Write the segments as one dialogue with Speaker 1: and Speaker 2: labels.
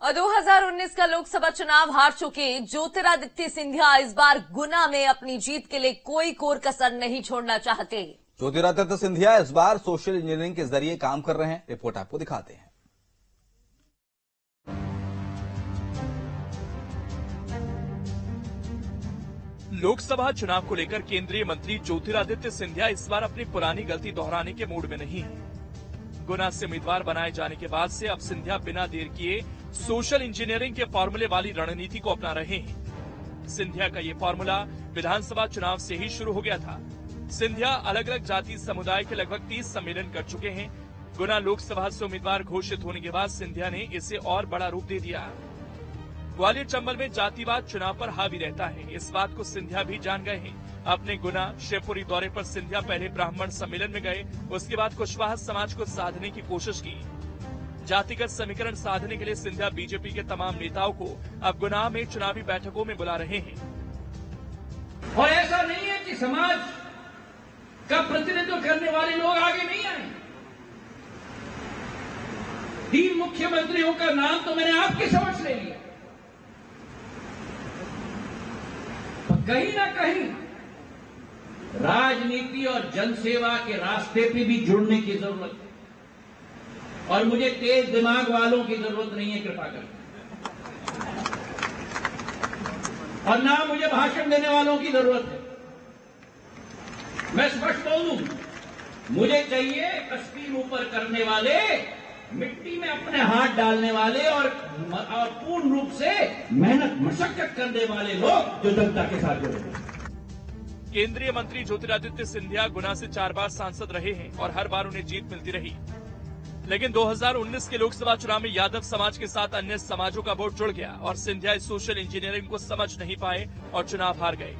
Speaker 1: और 2019 का लोकसभा चुनाव हार चुके ज्योतिरादित्य सिंधिया इस बार गुना में अपनी जीत के लिए कोई कोर कसर नहीं छोड़ना चाहते।
Speaker 2: ज्योतिरादित्य सिंधिया इस बार सोशल इंजीनियरिंग के जरिए काम कर रहे हैं। रिपोर्ट आपको दिखाते हैं।
Speaker 3: लोकसभा चुनाव को लेकर केंद्रीय मंत्री ज्योतिरादित्य सिंधिया इस बार अपनी पुरानी गलती दोहराने के मूड में नहीं है। गुना से उम्मीदवार बनाए जाने के बाद से अब सिंधिया बिना देर किए सोशल इंजीनियरिंग के फॉर्मूले वाली रणनीति को अपना रहे हैं। सिंधिया का ये फॉर्मूला विधानसभा चुनाव से ही शुरू हो गया था। सिंधिया अलग अलग जाति समुदाय के लगभग 30 सम्मेलन कर चुके हैं। गुना लोकसभा से उम्मीदवार घोषित होने के बाद सिंधिया ने इसे और बड़ा रूप दे दिया। ग्वालियर चंबल में जातिवाद चुनाव पर हावी रहता है, इस बात को सिंधिया भी जान गए हैं। अपने गुना शिवपुरी दौरे पर सिंधिया पहले ब्राह्मण सम्मेलन में गए, उसके बाद कुशवाहा समाज को साधने की कोशिश की। जातिगत समीकरण साधने के लिए सिंधिया बीजेपी के तमाम नेताओं को अब गुना में चुनावी बैठकों में बुला रहे हैं।
Speaker 4: और ऐसा नहीं है कि समाज का प्रतिनिधित्व करने वाले लोग आगे नहीं आए। 3 मुख्यमंत्रियों का नाम तो मैंने आपके समक्ष ले लिया। कहीं ना कहीं राजनीति और जनसेवा के रास्ते पे भी जुड़ने की जरूरत है और मुझे तेज दिमाग वालों की जरूरत नहीं है, कृपा करके, और ना मुझे भाषण देने वालों की जरूरत है। मैं स्पष्ट बोलूं, मुझे चाहिए कश्ती ऊपर करने वाले, मिट्टी में अपने हाथ डालने वाले और पूर्ण रूप से मेहनत मशक्कत करने वाले लोग जो जनता के साथ जुड़े हैं।
Speaker 3: केंद्रीय मंत्री ज्योतिरादित्य सिंधिया गुना से 4 बार सांसद रहे हैं और हर बार उन्हें जीत मिलती रही। लेकिन 2019 के लोकसभा चुनाव में यादव समाज के साथ अन्य समाजों का वोट जुड़ गया और सिंधिया इस सोशल इंजीनियरिंग को समझ नहीं पाए और चुनाव हार गए।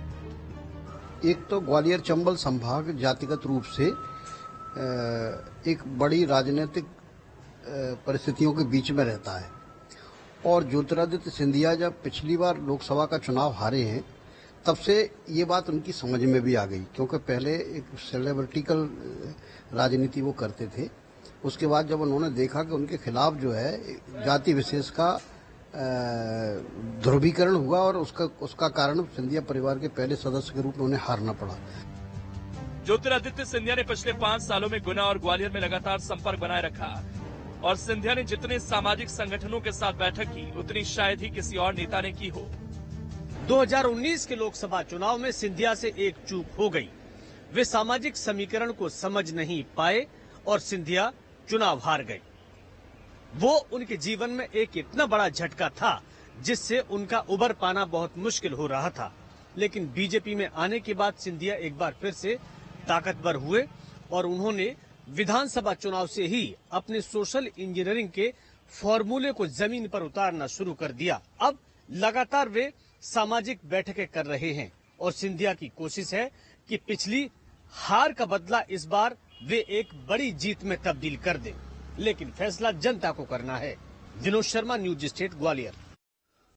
Speaker 5: एक तो ग्वालियर चंबल संभाग जातिगत रूप से एक बड़ी राजनीतिक परिस्थितियों के बीच में रहता है और ज्योतिरादित्य सिंधिया जब पिछली बार लोकसभा का चुनाव हारे हैं तब से ये बात उनकी समझ में भी आ गई, क्योंकि पहले एक सेलिब्रिटिकल राजनीति वो करते थे। उसके बाद जब उन्होंने देखा कि उनके खिलाफ जो है जाति विशेष का ध्रुवीकरण हुआ और उसका कारण सिंधिया परिवार के पहले सदस्य के रूप में उन्हें हारना पड़ा।
Speaker 3: ज्योतिरादित्य सिंधिया ने पिछले 5 सालों में गुना और ग्वालियर में लगातार संपर्क बनाए रखा और सिंधिया ने जितने सामाजिक संगठनों के साथ बैठक की उतनी शायद ही किसी और नेता ने की हो।
Speaker 6: 2019 के लोकसभा चुनाव में सिंधिया से एक चूक हो गई। वे सामाजिक समीकरण को समझ नहीं पाए और सिंधिया चुनाव हार गए। वो उनके जीवन में एक इतना बड़ा झटका था जिससे उनका उबर पाना बहुत मुश्किल हो रहा था। लेकिन बीजेपी में आने के बाद सिंधिया एक बार फिर से ताकतवर हुए और उन्होंने विधानसभा चुनाव से ही अपने सोशल इंजीनियरिंग के फॉर्मूले को जमीन पर उतारना शुरू कर दिया। अब लगातार वे सामाजिक बैठकें कर रहे हैं और सिंधिया की कोशिश है कि पिछली हार का बदला इस बार वे एक बड़ी जीत में तब्दील कर दें। लेकिन फैसला जनता को करना है। Vinod Sharma, news state, Gwalior.